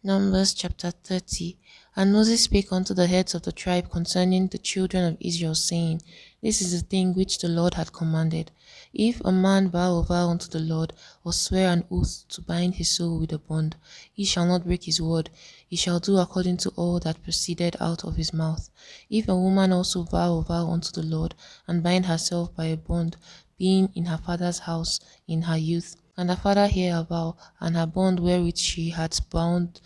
Numbers chapter 30. And Moses spake unto the heads of the tribe concerning the children of Israel, saying, This is the thing which the Lord hath commanded. If a man vow a vow unto the Lord, or swear an oath to bind his soul with a bond, he shall not break his word. He shall do according to all that proceeded out of his mouth. If a woman also vow a vow unto the Lord, and bind herself by a bond, being in her father's house in her youth, and her father hear her vow, and her bond wherewith she hath bound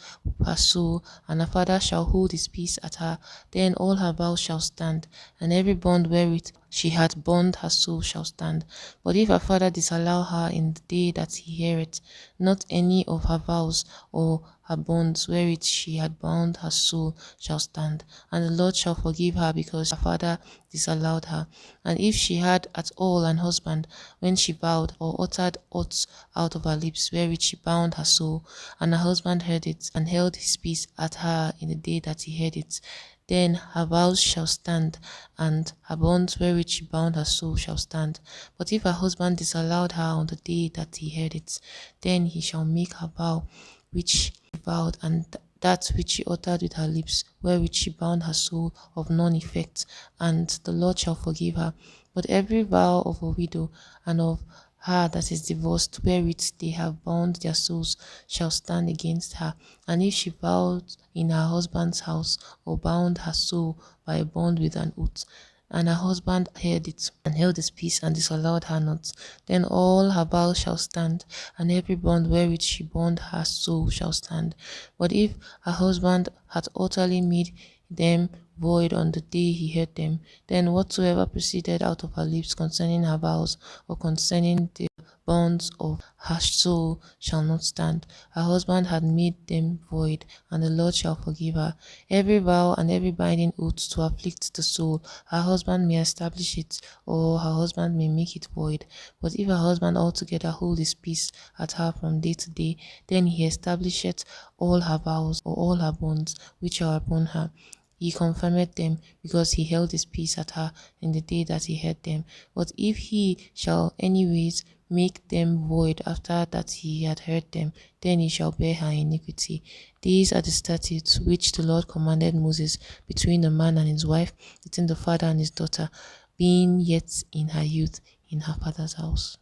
her soul, and her father shall hold his peace at her, then all her vows shall stand, and every bond wherewith she hath bound her soul shall stand. But if her father disallow her in the day that he heareth, not any of her vows or her bonds wherewith she had bound her soul shall stand, and the Lord shall forgive her because her father disallowed her. And if she had at all an husband when she vowed, or uttered aught out of her lips wherewith she bound her soul, and her husband heard it, and held his peace at her in the day that he heard it, then her vows shall stand, and her bonds wherewith she bound her soul shall stand. But if her husband disallowed her on the day that he heard it, then he shall make her vow which she vowed, and that which she uttered with her lips, wherewith she bound her soul, of none effect, and the Lord shall forgive her. But every vow of a widow and of her that is divorced, wherewith they have bound their souls, shall stand against her. And if she vowed in her husband's house, or bound her soul by a bond with an oath, and her husband heard it, and held his peace, and disallowed her not, then all her vows shall stand, and every bond wherewith she bound her soul shall stand. But if her husband hath utterly made them void on the day he heard them, then whatsoever proceeded out of her lips concerning her vows, or concerning the bonds of her soul, shall not stand. Her husband had made them void, and the Lord shall forgive her. Every vow and every binding oath to afflict the soul, her husband may establish it, or her husband may make it void. But if her husband altogether hold his peace at her from day to day, then he establisheth all her vows, or all her bonds which are upon her. He confirmed them, because he held his peace at her in the day that he heard them. But if he shall anyways make them void after that he had heard them, then he shall bear her iniquity. These are the statutes which the Lord commanded Moses between the man and his wife, between the father and his daughter, being yet in her youth in her father's house.